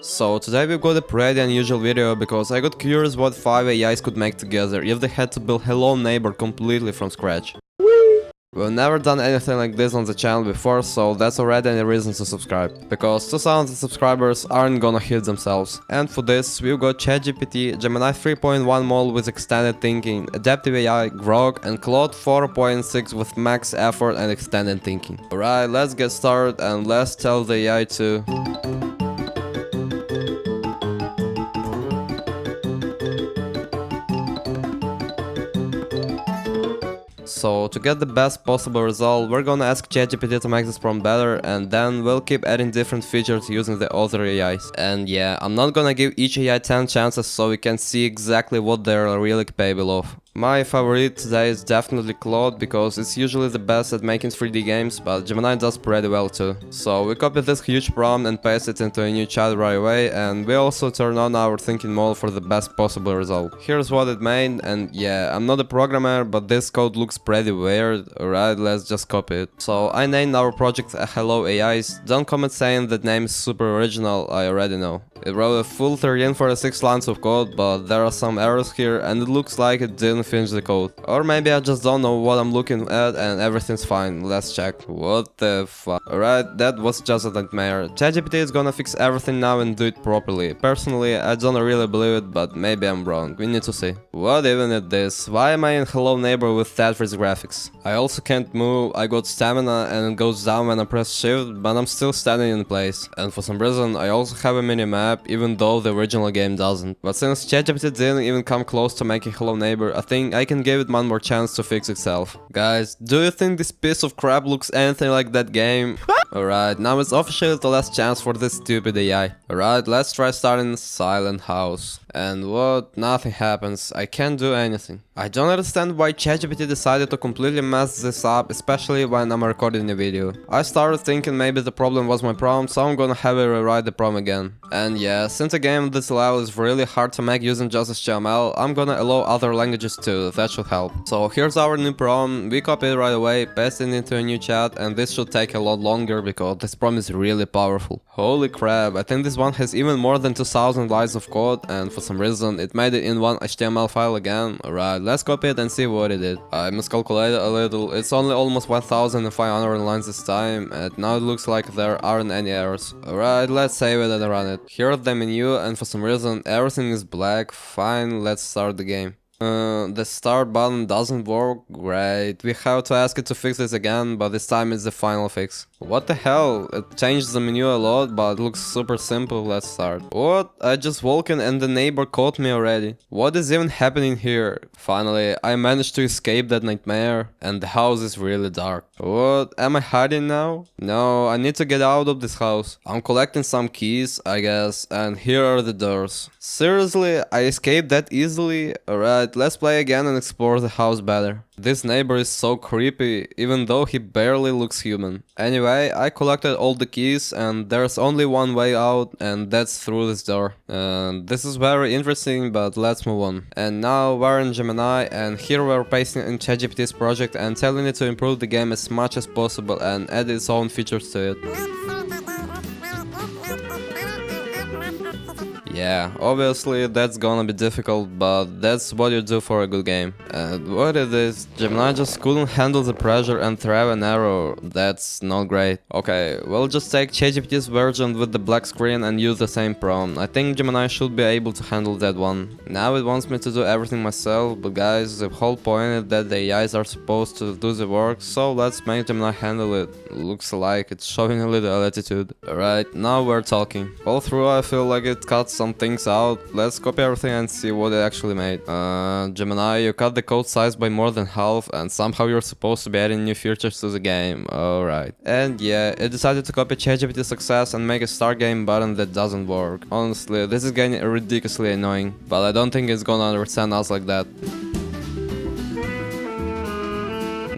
So today we've got a pretty unusual video because I got curious what 5 AIs could make together if they had to build Hello Neighbor completely from scratch. We've never done anything like this on the channel before, so that's already any reason to subscribe. Because 2,000 subscribers aren't gonna hit themselves. And for this, we've got ChatGPT, Gemini 3.1 model with extended thinking, Adaptive AI, Grok, and Claude 4.6 with max effort and extended thinking. Alright, let's get started and let's tell the AI to... So to get the best possible result, we're gonna ask ChatGPT to make this prompt better, and then we'll keep adding different features using the other AIs. And yeah, I'm not gonna give each AI 10 chances so we can see exactly what they're really capable of. My favorite today is definitely Claude because it's usually the best at making 3D games, but Gemini does pretty well too. So we copy this huge prompt and paste it into a new chat right away, and we also turn on our thinking mode for the best possible result. Here's what it made, and yeah, I'm not a programmer, but this code looks pretty weird. Alright, let's just copy it. So I named our project Hello AIs. Don't comment saying that name is super original, I already know. It wrote a full 346 lines of code, but there are some errors here and it looks like it didn't finish the code. Or maybe I just don't know what I'm looking at and everything's fine. Let's check. What the fuck? Alright, that was just a nightmare. ChatGPT is gonna fix everything now and do it properly. Personally, I don't really believe it, but maybe I'm wrong. We need to see. What even is this? Why am I in Hello Neighbor with Tetris graphics? I also can't move, I got stamina and it goes down when I press shift, but I'm still standing in place. And for some reason, I also have a mini-map, even though the original game doesn't. But since ChatGPT didn't even come close to making Hello Neighbor, I think I can give it one more chance to fix itself. Guys, do you think this piece of crap looks anything like that game? Alright, now it's officially the last chance for this stupid AI. Alright, let's try starting Silent House. And what? Nothing happens. I can't do anything. I don't understand why ChatGPT decided to completely mess this up, especially when I'm recording a video. I started thinking maybe the problem was my prompt, so I'm gonna have it rewrite the prompt again. And yeah, since a game this level is really hard to make using just HTML, I'm gonna allow other languages too, that should help. So here's our new prompt, we copy it right away, paste it into a new chat, and this should take a lot longer because this prompt is really powerful. Holy crap, I think this one has even more than 2,000 lines of code, and for some reason it made it in one HTML file again. Alright, let's copy it and see what it did. I miscalculated a little, it's only almost 1,500 lines this time, and now it looks like there aren't any errors. Alright, let's save it and run it. Here's the menu, and for some reason everything is black. Fine, let's start the game. The start button doesn't work. Great. We have to ask it to fix this again, but this time it's the final fix. What the hell? It changed the menu a lot, but it looks super simple. Let's start. What? I just walked in and the neighbor caught me already. What is even happening here? Finally, I managed to escape that nightmare, and the house is really dark. What? Am I hiding now? No, I need to get out of this house. I'm collecting some keys, I guess, and here are the doors. Seriously? I escaped that easily? Alright, let's play again and explore the house better. This neighbor is so creepy, even though he barely looks human. Anyway, I collected all the keys and there's only one way out, and that's through this door. This is very interesting, but let's move on. And now we're in Gemini, and here we're pasting in ChatGPT's project and telling it to improve the game as much as possible and add its own features to it. Yeah, obviously that's gonna be difficult, but that's what you do for a good game. And what it is, Gemini just couldn't handle the pressure and threw an error. That's not great. Okay, we'll just take ChatGPT's version with the black screen and use the same prompt. I think Gemini should be able to handle that one. Now it wants me to do everything myself, but guys, the whole point is that the AIs are supposed to do the work, so let's make Gemini handle it. Looks like it's showing a little attitude. Alright, now we're talking. All through I feel like it cut some things out. Let's copy everything and see what it actually made. Gemini, you cut the code size by more than half and somehow you're supposed to be adding new features to the game. Alright. And yeah, it decided to copy ChatGPT's success and make a start game button that doesn't work. Honestly, this is getting ridiculously annoying, but I don't think it's gonna understand us like that.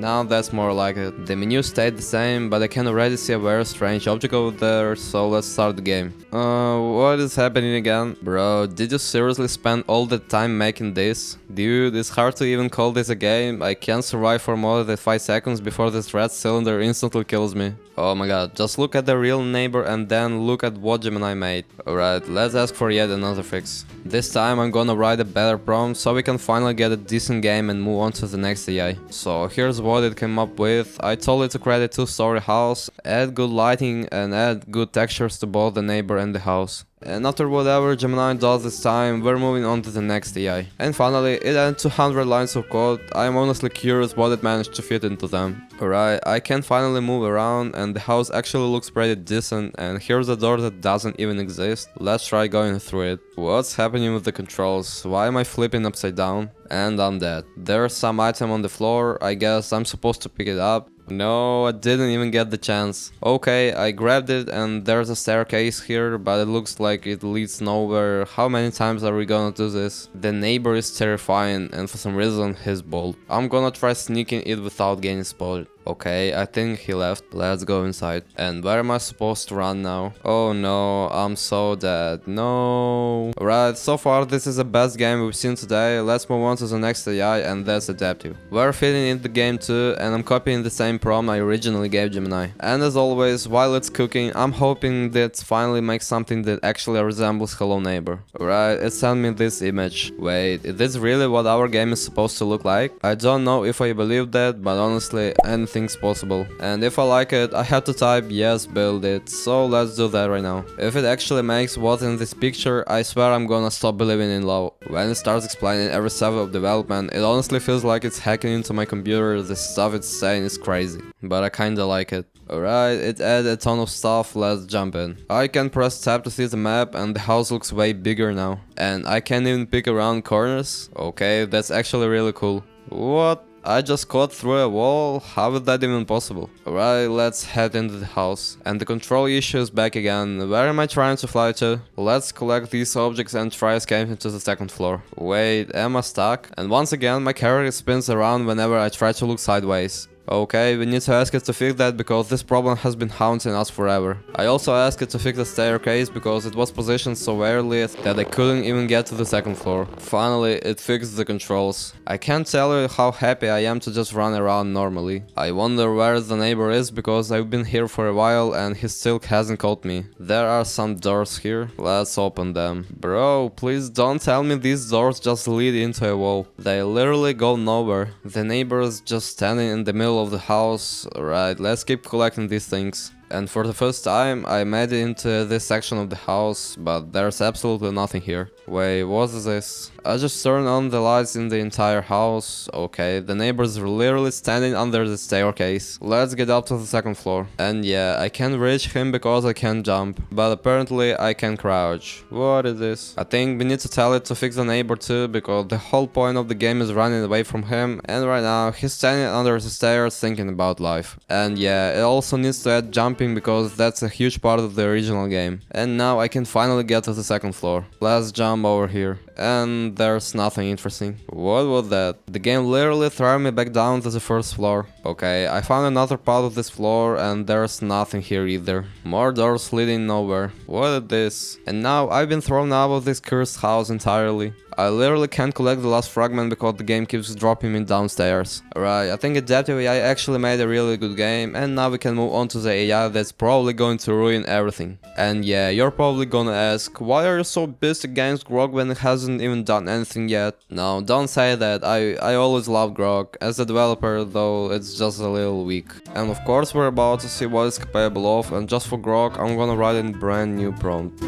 Now that's more like it. The menu stayed the same, but I can already see a very strange object over there, so let's start the game. What is happening again? Bro, did you seriously spend all the time making this? Dude, it's hard to even call this a game. I can't survive for more than 5 seconds before this red cylinder instantly kills me. Oh my god, just look at the real neighbor and then look at what Gemini made. Alright, let's ask for yet another fix. This time I'm gonna write a better prompt so we can finally get a decent game and move on to the next AI. So here's what it came up with. I told it to create a 2-story house, add good lighting and add good textures to both the neighbor and the house. And after whatever Gemini does this time, we're moving on to the next AI. And finally, it added 200 lines of code. I'm honestly curious what it managed to fit into them. Alright, I can finally move around and the house actually looks pretty decent, and here's a door that doesn't even exist. Let's try going through it. What's happening with the controls? Why am I flipping upside down? And I'm dead. There's some item on the floor, I guess I'm supposed to pick it up. No, I didn't even get the chance. Okay, I grabbed it and there's a staircase here, but it looks like it leads nowhere. How many times are we gonna do this? The neighbor is terrifying and for some reason he's bold. I'm gonna try sneaking it without getting spotted. Okay, I think he left. Let's go inside. And where am I supposed to run now? Oh no, I'm so dead. No. Right, so far this is the best game we've seen today. Let's move on to the next AI, and that's adaptive. We're fitting in the game too, and I'm copying the same prompt I originally gave Gemini. And as always, while it's cooking, I'm hoping that finally makes something that actually resembles Hello Neighbor. Right, it sent me this image. Wait, is this really what our game is supposed to look like? I don't know if I believe that, but honestly, anything's possible. And if I like it, I have to type yes, build it. So let's do that right now. If it actually makes what's in this picture, I swear I'm gonna stop believing in love. When it starts explaining every step of development, it honestly feels like it's hacking into my computer. The stuff it's saying is crazy, but I kinda like it. Alright, it added a ton of stuff, let's jump in. I can press tab to see the map and the house looks way bigger now. And I can't even pick around corners. Okay, that's actually really cool. What? I just cut through a wall? How is that even possible? Alright, let's head into the house. And the control issue is back again. Where am I trying to fly to? Let's collect these objects and try escaping to the second floor. Wait, am I stuck? And once again, my character spins around whenever I try to look sideways. Okay, we need to ask it to fix that because this problem has been haunting us forever. I also asked it to fix the staircase because it was positioned so early that I couldn't even get to the second floor. Finally, it fixed the controls. I can't tell you how happy I am to just run around normally. I wonder where the neighbor is because I've been here for a while and he still hasn't caught me. There are some doors here. Let's open them. Bro, please don't tell me these doors just lead into a wall. They literally go nowhere. The neighbor is just standing in the middle of the house. Alright, let's keep collecting these things. And for the first time, I made it into this section of the house, but there's absolutely nothing here. Wait, what is this? I just turned on the lights in the entire house. Okay, the neighbors are literally standing under the staircase. Let's get up to the second floor. And yeah, I can't reach him because I can't jump, but apparently I can crouch. What is this? I think we need to tell it to fix the neighbor too, because the whole point of the game is running away from him, and right now he's standing under the stairs thinking about life. And yeah, it also needs to add jumping because that's a huge part of the original game. And now I can finally get to the second floor. Let's jump over here. And there's nothing interesting. What was that? The game literally threw me back down to the first floor. Okay, I found another part of this floor and there's nothing here either. More doors leading nowhere. What is this? And now I've been thrown out of this cursed house entirely. I literally can't collect the last fragment because the game keeps dropping me downstairs. Alright, I think Adaptive AI actually made a really good game, and now we can move on to the AI that's probably going to ruin everything. And yeah, you're probably gonna ask, why are you so pissed against Grog when it hasn't even done anything yet? No, don't say that, I always loved Grog. As a developer though, it's just a little weak. And of course we're about to see what it's capable of, and just for Grog, I'm gonna write a brand new prompt.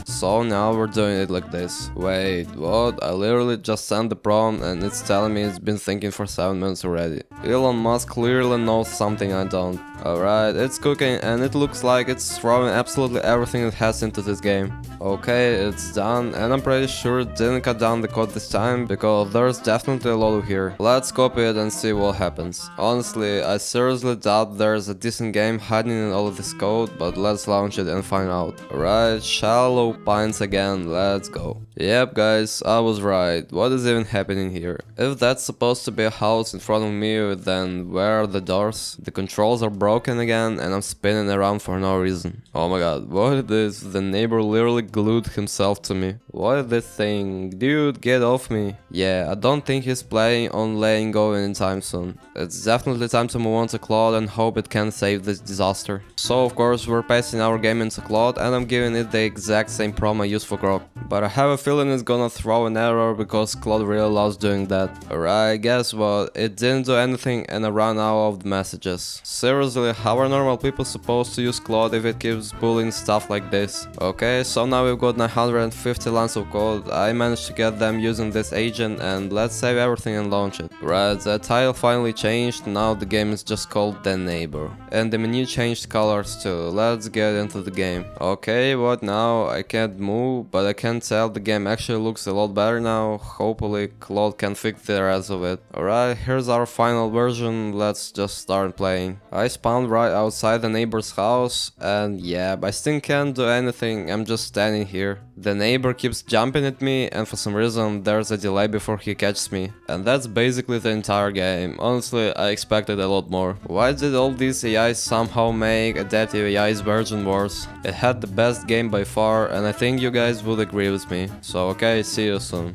So now we're doing it like this. Wait, what? I literally just sent the prompt and it's telling me it's been thinking for 7 minutes already. Elon Musk clearly knows something I don't. Alright, it's cooking and it looks like it's throwing absolutely everything it has into this game. Okay, it's done, and I'm pretty sure it didn't cut down the code this time, because there's definitely a lot here. Let's copy it and see what happens. Honestly, I seriously doubt there's a decent game hiding in all of this code, but let's launch it and find out. Alright, shallow pines again, let's go. Yep guys, I was right. What is even happening here? If that's supposed to be a house in front of me, then where are the doors? The controls are broken again and I'm spinning around for no reason. Oh my god, what is this? The neighbor literally glued himself to me. What is this thing? Dude, get off me. Yeah, I don't think he's planning on letting go anytime soon. It's definitely time to move on to Claude and hope it can save this disaster. So of course we're passing our game into Claude and I'm giving it the exact same prompt I used for Grok. But I have a feeling it's gonna throw an error because Claude really loves doing that. Alright, guess what? It didn't do anything and I ran out of the messages. Seriously, how are normal people supposed to use Claude if it keeps pulling stuff like this? Okay, so now we've got 950 lines of code. I managed to get them using this agent and let's save everything and launch it. Right, the title finally changed, now the game is just called The Neighbor. And the menu changed colors too. Let's get into the game. Okay, what now? I can't move, but I can tell the game actually looks a lot better now. Hopefully Claude can fix the rest of it. Alright, here's our final version, let's just start playing. I spawned right outside the neighbor's house and yeah, I still can't do anything, I'm just standing here. The neighbor keeps jumping at me and for some reason there's a delay before he catches me. And that's basically the entire game. Honestly, I expected a lot more. Why did all these AIs somehow make Adaptive AI's version worse? It had the best game by far and I think you guys would agree with me. So okay, see you soon.